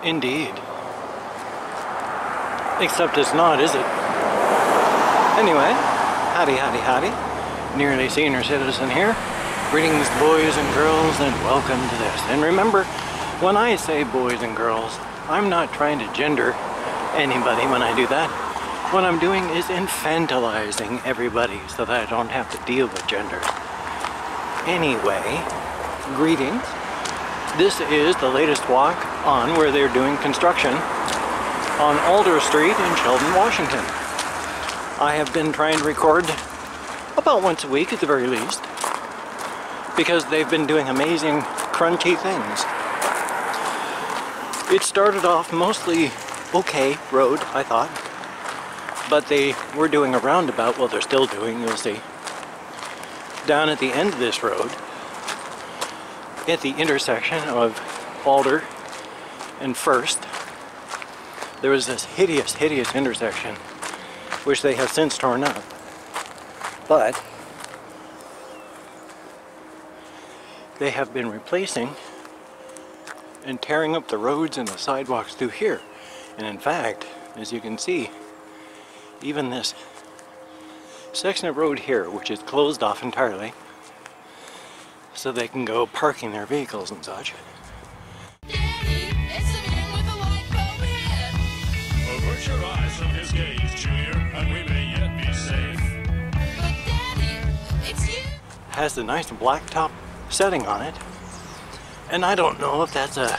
Indeed. Except it's not, is it? Anyway, howdy, howdy, howdy. Nearly Senior Citizen here. Greetings, boys and girls, and welcome to this. And remember, when I say boys and girls, I'm not trying to gender anybody when I do that. What I'm doing is infantilizing everybody so that I don't have to deal with gender. Anyway, greetings. This is the latest walk on where they're doing construction on Alder Street in Shelton, Washington. I have been trying to record about once a week at the very least because they've been doing amazing crunchy things. It started off mostly okay road, I thought, but they were doing a roundabout. Well, they're still doing, you'll see. Down at the end of this road, at the intersection of Alder and First, there was this hideous, hideous intersection, which they have since torn up. But they have been replacing and tearing up the roads and the sidewalks through here. And in fact, as you can see, even this section of road here, which is closed off entirely, so they can go parking their vehicles and such. Daddy, it's a man with a light bulb head. Avert your eyes from his gaze, Junior, and we may yet be safe. But Daddy, it's you. Has a nice blacktop setting on it, and I don't know if that's a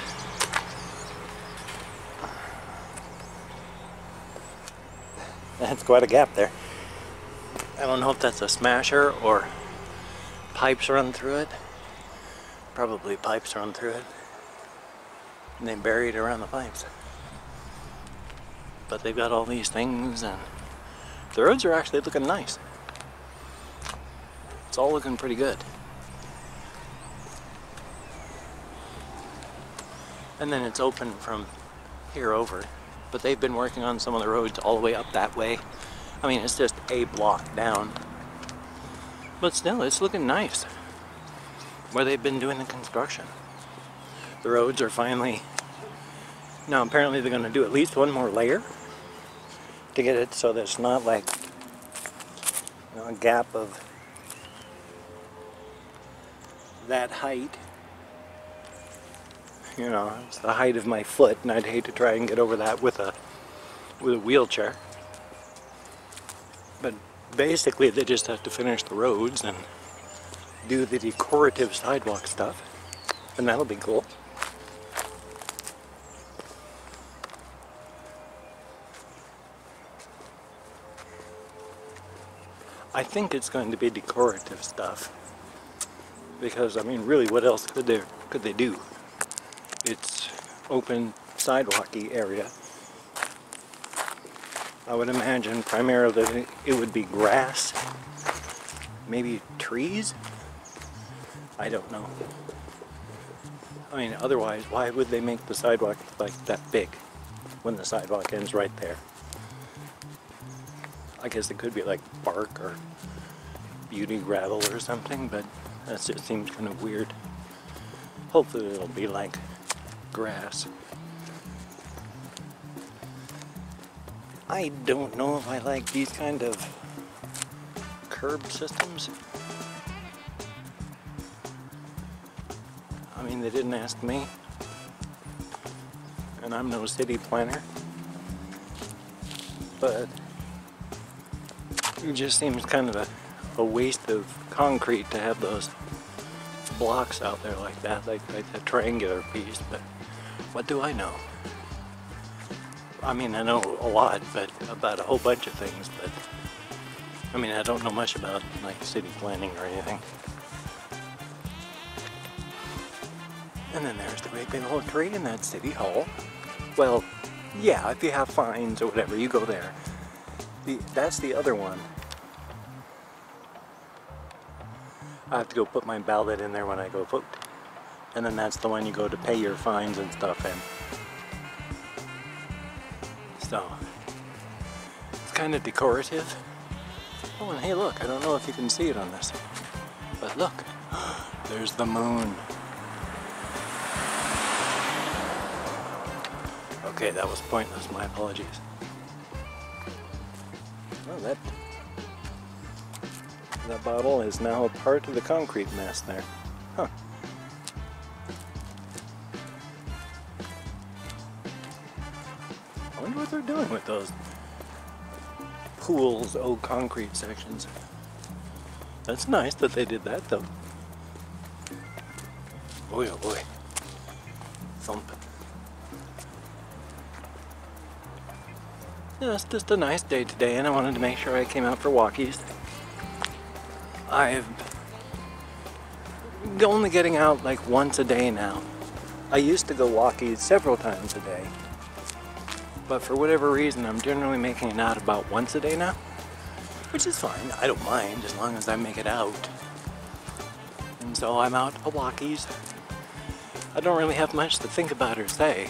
that's quite a gap there. I don't know if that's a smasher or pipes run through it. Probably pipes run through it, and they bury it around the pipes. But they've got all these things, and the roads are actually looking nice. It's all looking pretty good. And then it's open from here over, but they've been working on some of the roads all the way up that way. I mean, it's just a block down, but still, it's looking nice where they've been doing the construction. The roads are finally, now apparently they're going to do at least one more layer to get it so that it's not like, you know, a gap of that height. You know, it's the height of my foot, and I'd hate to try and get over that with a wheelchair. But basically they just have to finish the roads and do the decorative sidewalk stuff, and that'll be cool. I think it's going to be decorative stuff because, I mean, really, what else could they do? It's open sidewalky area. I would imagine primarily it would be grass, maybe trees. I don't know. I mean, otherwise, why would they make the sidewalk like that big when the sidewalk ends right there? I guess it could be like bark or beauty gravel or something, but that just seems kind of weird. Hopefully it'll be like grass. I don't know if I like these kind of curb systems. I mean, they didn't ask me, and I'm no city planner, but it just seems kind of a waste of concrete to have those blocks out there like that, like a triangular piece. But what do I know? I mean, I know a lot, but about a whole bunch of things, but I mean, I don't know much about like city planning or anything. And then there's the great big old tree in that city hall. Well, yeah, if you have fines or whatever, you go there. That's the other one. I have to go put my ballot in there when I go vote. And then that's the one you go to pay your fines and stuff in. So, it's kind of decorative. Oh, and hey, look, I don't know if you can see it on this, but look, there's the moon. Okay, that was pointless. My apologies. Oh, that bottle is now a part of the concrete mess there. Huh. I wonder what they're doing with those pools, concrete sections. That's nice that they did that, though. Boy, oh boy. Thump. Yeah, it's just a nice day today, and I wanted to make sure I came out for walkies. I've only getting out like once a day now. I used to go walkies several times a day, but for whatever reason I'm generally making it out about once a day now, which is fine. I don't mind as long as I make it out. And so I'm out for walkies. I don't really have much to think about or say.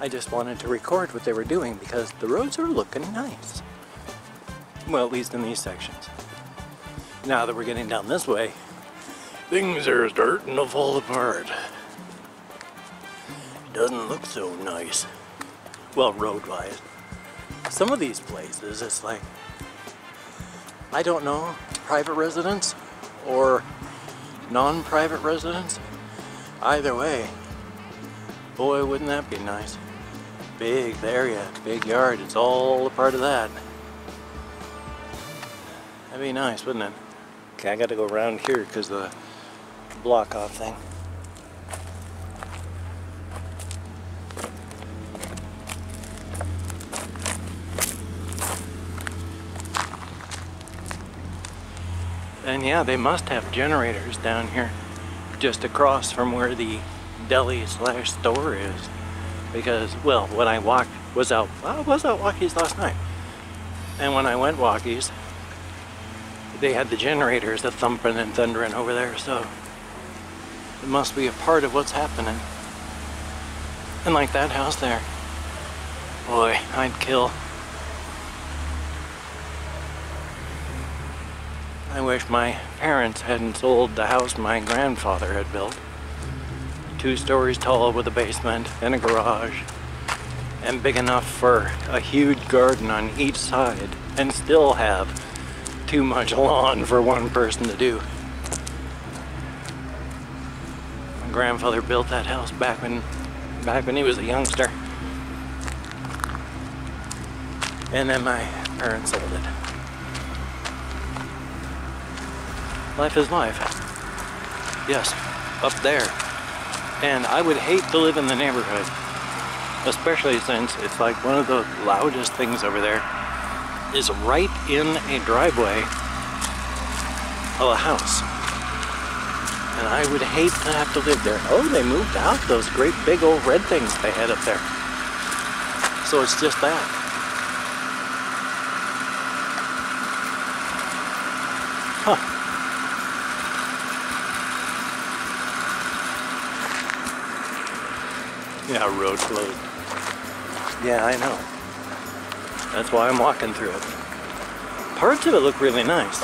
I just wanted to record what they were doing because the roads are looking nice. Well, at least in these sections. Now that we're getting down this way, things are starting to fall apart. Doesn't look so nice. Well, road-wise. Some of these places, it's like, I don't know, private residence or non-private residence. Either way, boy, wouldn't that be nice. Big area, big yard, it's all a part of that. That'd be nice, wouldn't it? Okay, I gotta go around here because of the block off thing. And yeah, they must have generators down here just across from where the deli/store is. Because, well, when I was out walkies last night. And when I went walkies, they had the generators that thumping and thundering over there, so it must be a part of what's happening. And like that house there, boy, I'd kill. I wish my parents hadn't sold the house my grandfather had built. 2 stories tall with a basement and a garage, and big enough for a huge garden on each side, and still have too much lawn for one person to do. My grandfather built that house back when he was a youngster, and then my parents sold it. Life is life. Yes, up there. And I would hate to live in the neighborhood, especially since it's like one of the loudest things over there is right in a driveway of a house. And I would hate to have to live there. Oh, they moved out those great big old red things they had up there. So it's just that. Huh. Yeah, road closed. Yeah, I know. That's why I'm walking through it. Parts of it look really nice.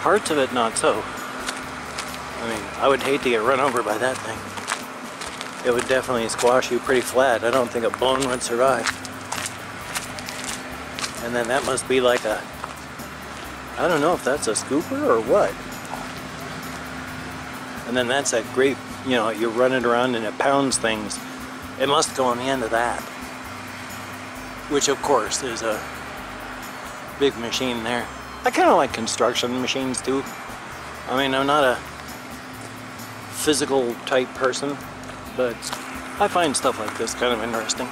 Parts of it not so. I mean, I would hate to get run over by that thing. It would definitely squash you pretty flat. I don't think a bone would survive. And then that must be like a, I don't know if that's a scooper or what. And then that's that great, you know, you're running around and it pounds things. It must go on the end of that. Which of course is a big machine there. I kind of like construction machines too. I mean, I'm not a physical type person, but I find stuff like this kind of interesting.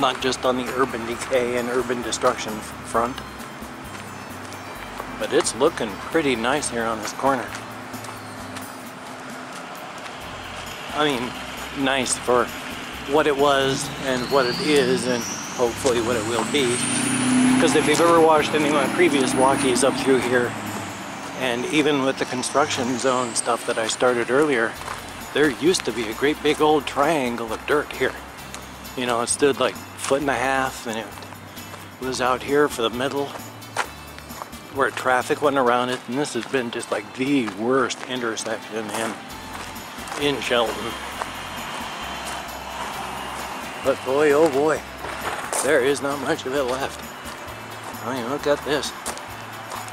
Not just on the urban decay and urban destruction front. But it's looking pretty nice here on this corner. I mean, nice for what it was and what it is and hopefully what it will be. Because if you've ever watched any of my previous walkies up through here, and even with the construction zone stuff that I started earlier, there used to be a great big old triangle of dirt here. You know, it stood like 1.5 feet and it was out here for the middle where traffic went around it, and this has been just like the worst intersection in Shelton. But boy, oh boy, there is not much of it left. I mean, look at this.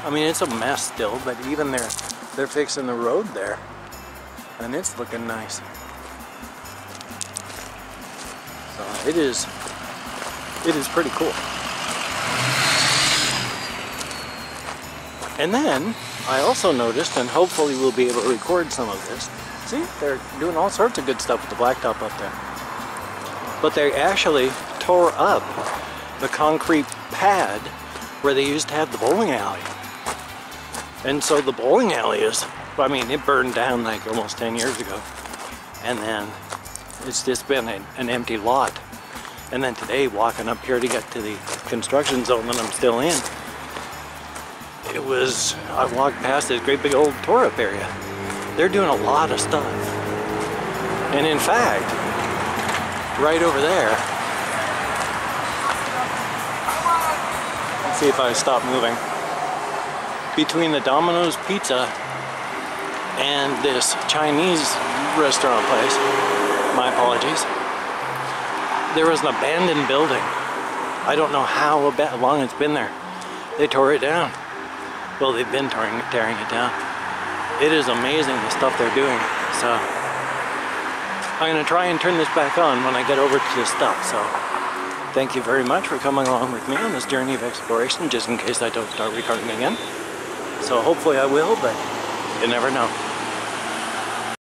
I mean, it's a mess still, but even they're fixing the road there, and it's looking nice. So it is pretty cool. And then I also noticed, and hopefully we'll be able to record some of this. See, they're doing all sorts of good stuff with the blacktop up there. But they actually tore up the concrete pad where they used to have the bowling alley. And so the bowling alley is, I mean, it burned down like almost 10 years ago. And then it's just been an empty lot. And then today, walking up here to get to the construction zone that I'm still in, I walked past this great big old tore-up area. They're doing a lot of stuff. And in fact, right over there, let's see if I stop moving, between the Domino's Pizza and this Chinese restaurant place, my apologies, there was an abandoned building. I don't know how long it's been there. They tore it down. Well, they've been tearing it down. It is amazing the stuff they're doing. So I'm going to try and turn this back on when I get over to this stuff. So thank you very much for coming along with me on this journey of exploration, just in case I don't start recording again. So hopefully I will, but you never know.